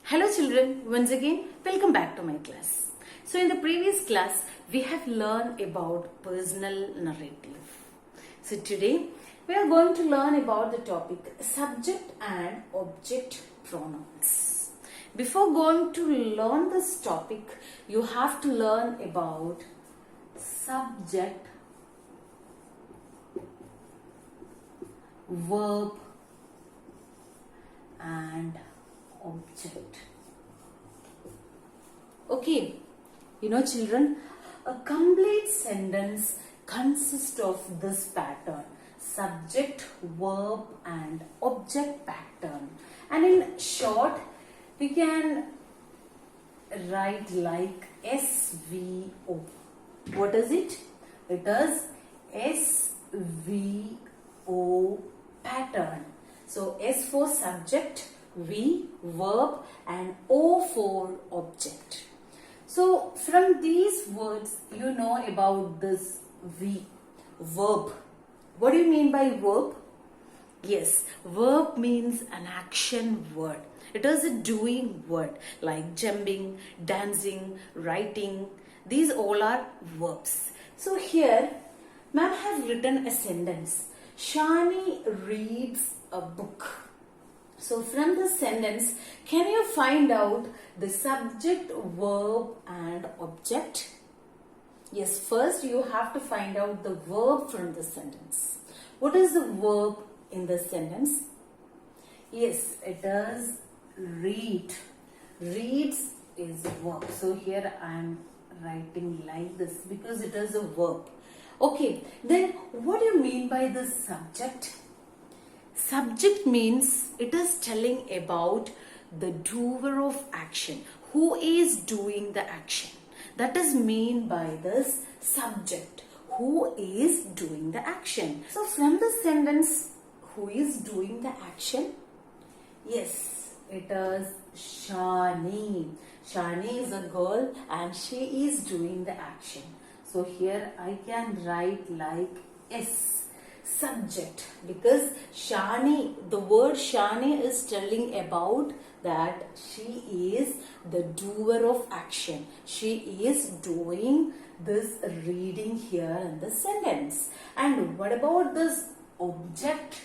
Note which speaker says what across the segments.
Speaker 1: Hello children, once again welcome back to my class. So in the previous class we have learned about personal narrative. So today we are going to learn about the topic subject and object pronouns. Before going to learn this topic, you have to learn about subject, verb and object. Okay, children, a complete sentence consists of this pattern: subject, verb and object pattern. And in short, we can write like SVO. What is it? It is SVO pattern. So S for subject, V verb and O for object. So from these words you know about this V, verb. What do you mean by verb? Yes, verb means an action word. It is a doing word like jumping, dancing, writing. These all are verbs. So here ma'am has written a sentence. Shani reads a book. So from this sentence, can you find out the subject, verb and object? Yes, first you have to find out the verb from the sentence. What is the verb in the sentence? Yes, it is read. Reads is a verb. So here I am writing like this because it is a verb. Okay, then what do you mean by the subject? Subject means it is telling about the doer of action. Who is doing the action? That is mean by this subject. Who is doing the action? So from the sentence, who is doing the action? Yes, it is Shani. Shani is a girl and she is doing the action. So here I can write like S. Subject, because Shani, the word Shani is telling about that she is the doer of action. She is doing this reading here in the sentence. And what about this object?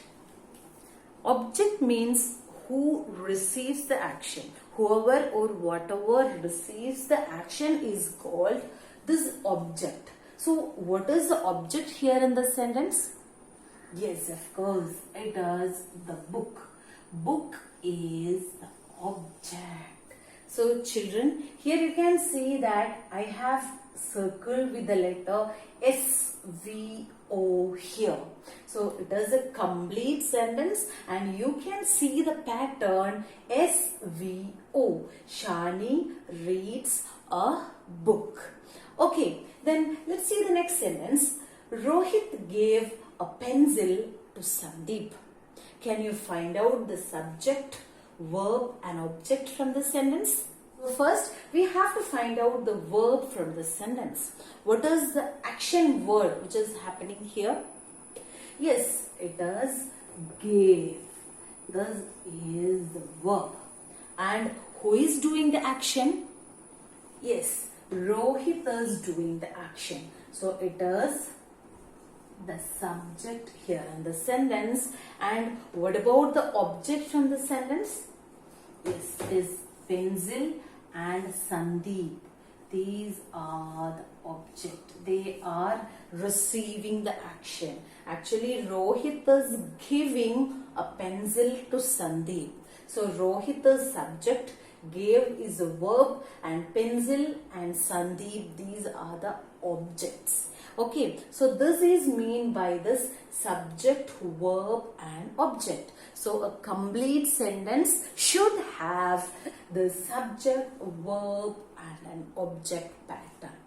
Speaker 1: Object means who receives the action. Whoever or whatever receives the action is called this object. So what is the object here in the sentence? Yes, of course, it is the book. Book is the object. So children, here you can see that I have circled with the letter SVO here. So it is a complete sentence and you can see the pattern SVO. Shani reads a book. Okay, then let's see the next sentence. Rohit gave a pencil to Sandeep. Can you find out the subject, verb and object from the sentence? So first, we have to find out the verb from the sentence. What is the action word which is happening here? Yes, it is gave. This is the verb. And who is doing the action? Yes, Rohit is doing the action. So it is the subject here in the sentence. And what about the object from the sentence? Yes, is pencil and Sandeep. These are the object. They are receiving the action. Actually, Rohit is giving a pencil to Sandeep. So Rohit is subject, gave is a verb, and pencil and Sandeep, these are the objects. Okay, so this is mean by this subject, verb and object. So a complete sentence should have the subject, verb and an object pattern.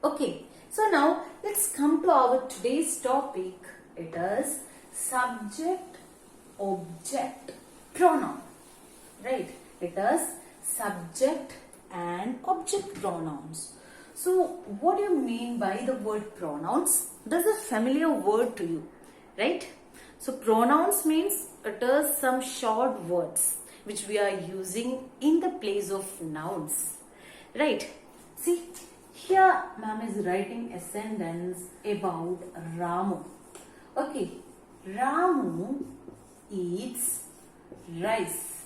Speaker 1: Okay, so now let's come to our today's topic. It is subject, object, pronoun. Right? It is subject and object pronouns. So what do you mean by the word pronouns? This is a familiar word to you, right? So pronouns means it is some short words which we are using in the place of nouns. Right? See, here ma'am is writing a sentence about Ramu. Okay, Ramu eats rice.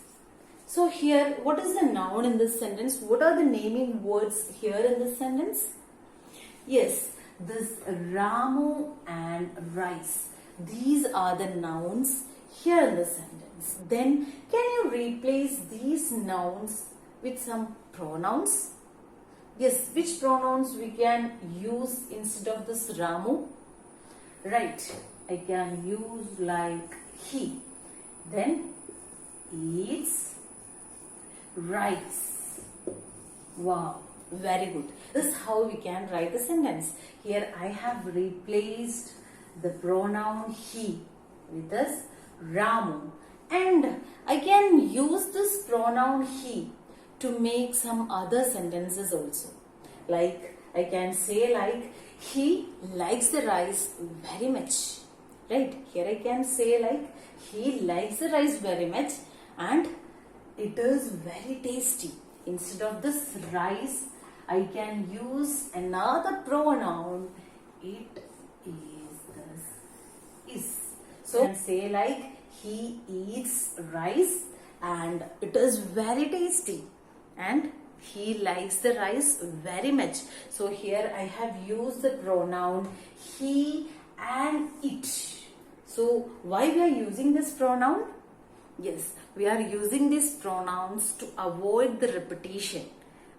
Speaker 1: So here, what is the noun in this sentence? What are the naming words here in this sentence? Yes, this Ramu and rice. These are the nouns here in the sentence. Then, can you replace these nouns with some pronouns? Yes, which pronouns we can use instead of this Ramu? Right, I can use like he. Then, eats rice. Wow, very good. This is how we can write the sentence. Here I have replaced the pronoun he with this Ramu, and I can use this pronoun he to make some other sentences also. Like I can say like he likes the rice very much. Right? Here I can say like he likes the rice very much and it is very tasty. Instead of this rice, I can use another pronoun. It is this is. So I can say like he eats rice and it is very tasty. And he likes the rice very much. So here I have used the pronoun he and it. So why we are using this pronoun? Yes, we are using these pronouns to avoid the repetition.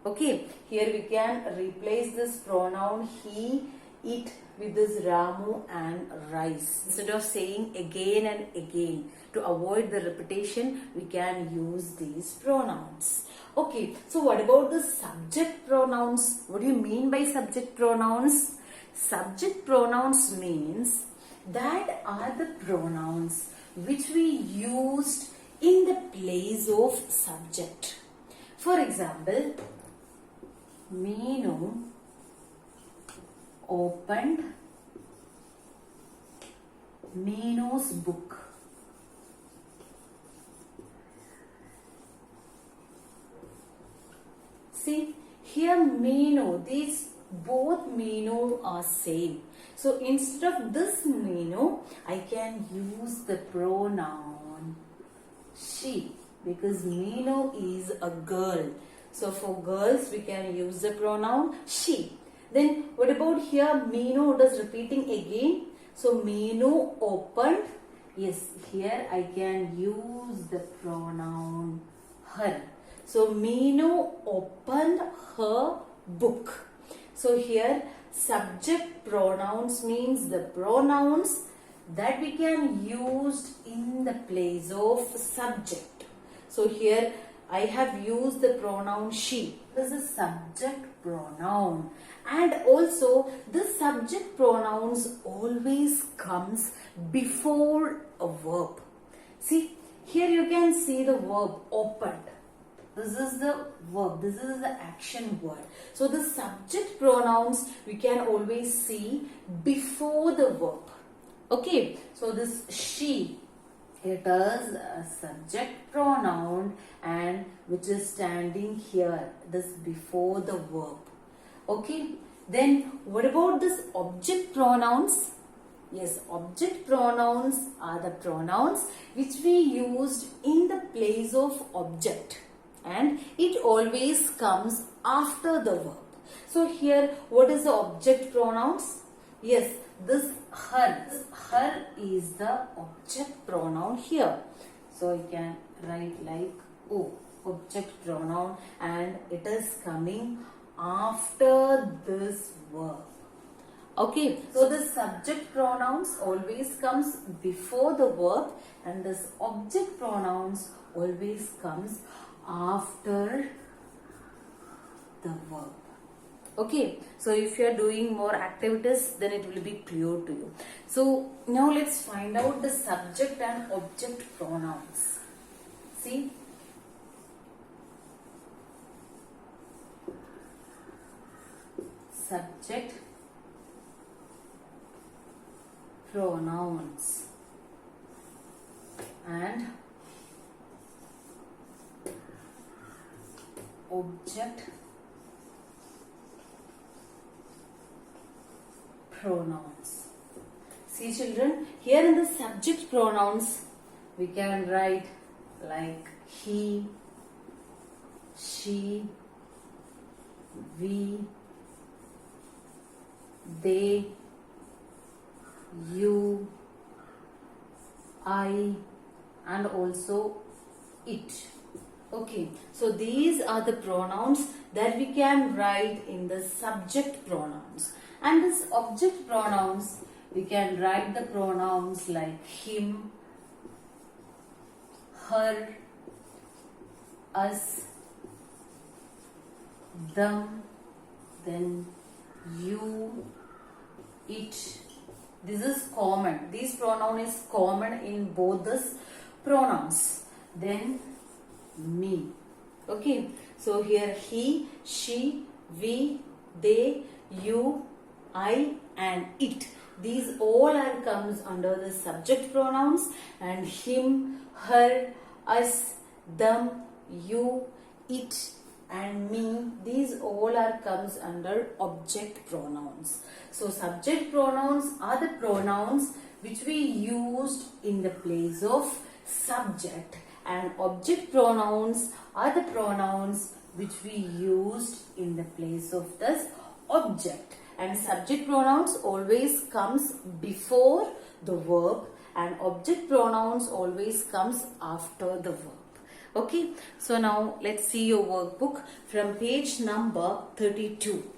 Speaker 1: Okay, here we can replace this pronoun he, it with this Ramu and rice. Instead of saying again and again, to avoid the repetition, we can use these pronouns. Okay, so what about the subject pronouns? What do you mean by subject pronouns? Subject pronouns means that are the pronouns which we used in the place of subject. For example, Meenu opened Meenu's book. See, here Meenu, these both Meenu are same. So instead of this Meenu, I can use the pronoun she, because Meenu is a girl. So for girls, we can use the pronoun she. Then what about here? Meenu, it is repeating again. So Meenu opened. Yes, here I can use the pronoun her. So Meenu opened her book. So here subject pronouns means the pronouns that we can use in the place of subject. So here I have used the pronoun she. This is subject pronoun, and also the subject pronouns always comes before a verb. See, here you can see the verb opened. This is the verb. This is the action word. So the subject pronouns we can always see before the verb. Okay, so this she, it is a subject pronoun and which is standing here, this before the verb. Okay, then what about this object pronouns? Yes, object pronouns are the pronouns which we used in the place of object, and it always comes after the verb. So here, what is the object pronouns? Yes, this her. This her is the object pronoun here. So I can write like O, object pronoun, and it is coming after this verb. Okay, so the subject pronouns always comes before the verb, and this object pronouns always comes after the verb. Okay, so if you are doing more activities, then it will be clear to you. So now let's find out the subject and object pronouns. See, subject pronouns and object pronouns. See children, here in the subject pronouns we can write like he, she, we, they, you, I, and also it. Okay, so these are the pronouns that we can write in the subject pronouns. And this object pronouns, we can write the pronouns like him, her, us, them, then you, it. This is common. This pronoun is common in both the pronouns. Then me. Okay. So here he, she, we, they, you, I, and it. These all are comes under the subject pronouns, and him, her, us, them, you, it, and me, these all are comes under object pronouns. So subject pronouns are the pronouns which we used in the place of subject, and object pronouns are the pronouns which we used in the place of this object. And subject pronouns always comes before the verb, and object pronouns always comes after the verb. Okay, so now let's see your workbook from page number 32.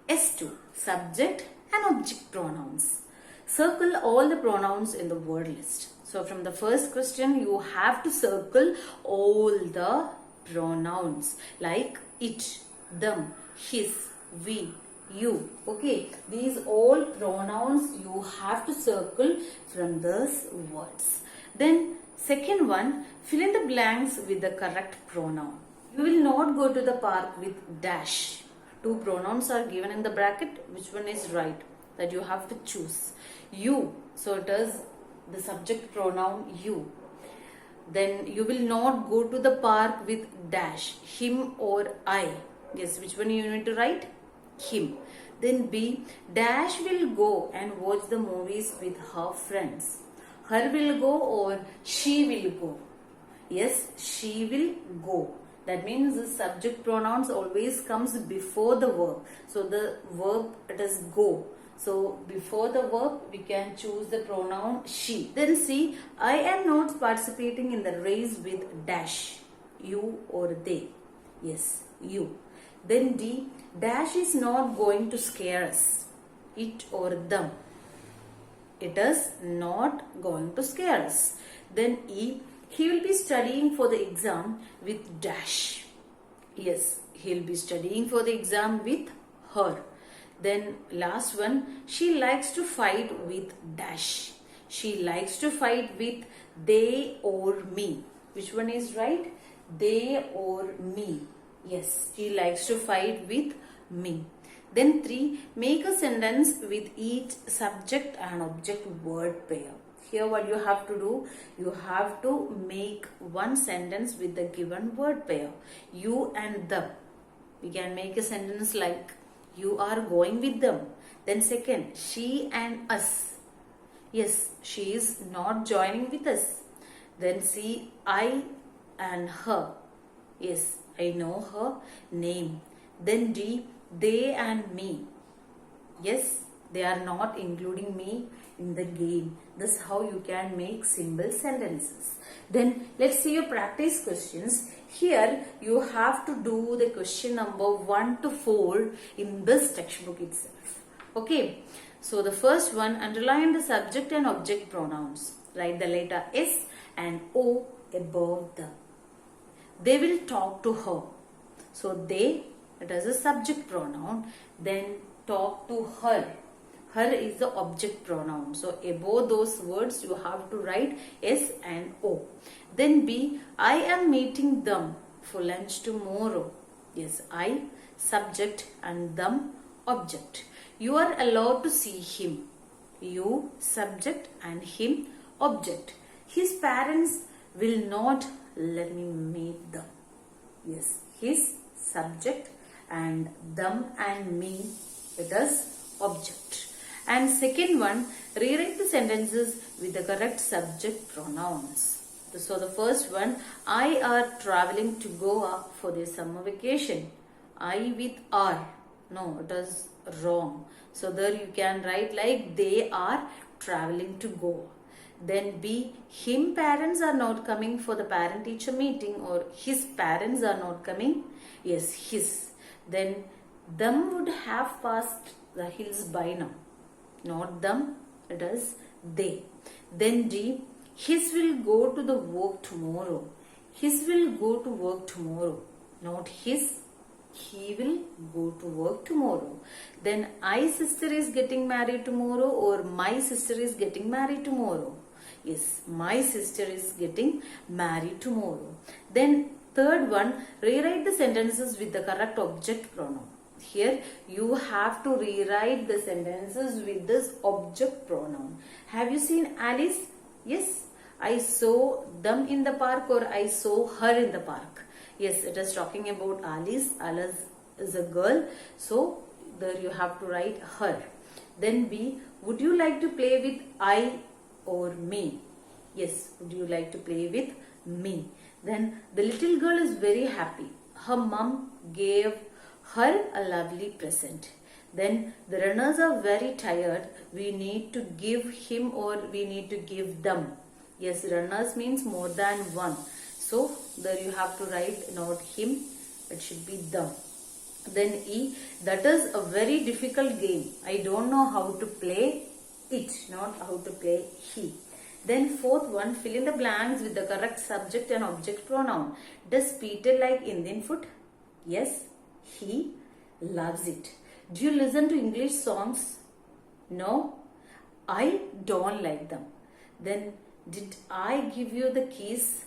Speaker 1: S2, subject and object pronouns. Circle all the pronouns in the word list. So from the first question, you have to circle all the pronouns like it, them, his, we, you. Okay, these all pronouns you have to circle from those words. Then second one, fill in the blanks with the correct pronoun. You will not go to the park with dash. Two pronouns are given in the bracket. Which one is right? That you have to choose. You. So it is the subject pronoun you. Then you will not go to the park with dash. Him or I. Yes, which one you need to write? Him. Then B, dash will go and watch the movies with her friends. Her will go or she will go. Yes, she will go. That means the subject pronouns always comes before the verb. So the verb, it is go. So before the verb, we can choose the pronoun she. Then C, I am not participating in the race with dash. You or they. Yes, you. Then D, dash is not going to scare us. It or them. It is not going to scare us. Then E, he will be studying for the exam with dash. Yes, he will be studying for the exam with her. Then last one, she likes to fight with dash. She likes to fight with they or me. Which one is right? They or me. Yes, she likes to fight with me. Then 3, make a sentence with each subject and object word pair. Here what you have to do, you have to make one sentence with the given word pair. You and them. We can make a sentence like, you are going with them. Then second, she and us. Yes, she is not joining with us. Then see, I and her. Yes, I know her name. Then D, they and me. Yes, they are not including me in the game. This is how you can make simple sentences. Then let's see your practice questions. Here you have to do the question number 1 to 4 in this textbook itself. Okay. So the first one, underline the subject and object pronouns. Write the letter S and O above them. They will talk to her. So they, it is a subject pronoun. Then talk to her. Her is the object pronoun. So above those words you have to write S and O. Then B, I am meeting them for lunch tomorrow. Yes, I, subject, and them, object. You are allowed to see him. You, subject, and him, object. His parents will not let me meet them. Yes, his, subject, and them and me, it is object. And second one, rewrite the sentences with the correct subject pronouns. So the first one, I are traveling to Goa for their summer vacation. I with are. No, it is wrong. So there you can write like they are traveling to Goa. Then B, him parents are not coming for the parent teacher meeting, or his parents are not coming. Yes, his. Then them would have passed the hills by now. Not them, it is they. Then D, his will go to the work tomorrow. His will go to work tomorrow. Not his, he will go to work tomorrow. Then I sister is getting married tomorrow, or my sister is getting married tomorrow. Yes, my sister is getting married tomorrow. Then third one, rewrite the sentences with the correct object pronoun. Here you have to rewrite the sentences with this object pronoun. Have you seen Alice? Yes, I saw them in the park, or I saw her in the park. Yes, it is talking about Alice. Alice is a girl. So there you have to write her. Then B, would you like to play with I or me? Yes, would you like to play with me? Then the little girl is very happy. Her mom gave her a lovely present. Then the runners are very tired. We need to give him, or we need to give them. Yes, runners means more than one. So there you have to write not him, it should be them. Then E, that is a very difficult game. I don't know how to play it, not how to play he. Then fourth one, fill in the blanks with the correct subject and object pronoun. Does Peter like Indian food? Yes, he loves it. Do you listen to English songs? No, I don't like them. Then did I give you the keys?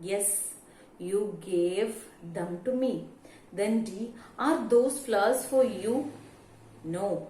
Speaker 1: Yes, you gave them to me. Then D, are those flowers for you? No,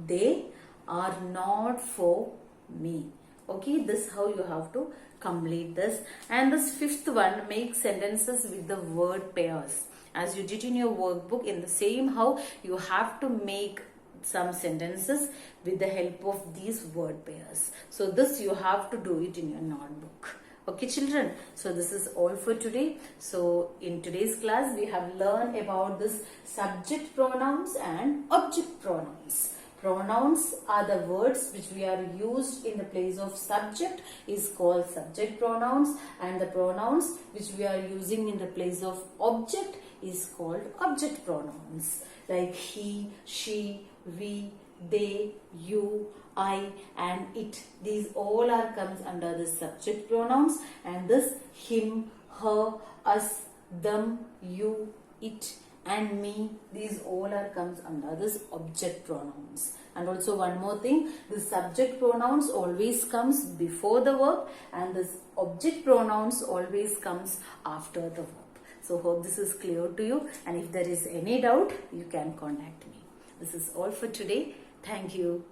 Speaker 1: they are not for me. Okay, this is how you have to complete this. And this fifth one, make sentences with the word pairs. As you did in your workbook, in the same how you have to make some sentences with the help of these word pairs. So this you have to do it in your notebook. Okay children, so this is all for today. So in today's class we have learned about this subject pronouns and object pronouns. Pronouns are the words which we are used in the place of subject is called subject pronouns, and the pronouns which we are using in the place of object is called object pronouns, like he, she, we, they, you, I and it. These all are comes under the subject pronouns, and this him, her, us, them, you, it and me, these all are comes under this object pronouns. And also one more thing, the subject pronouns always comes before the verb, and this object pronouns always comes after the verb. So hope this is clear to you, and if there is any doubt you can contact me. This is all for today. Thank you.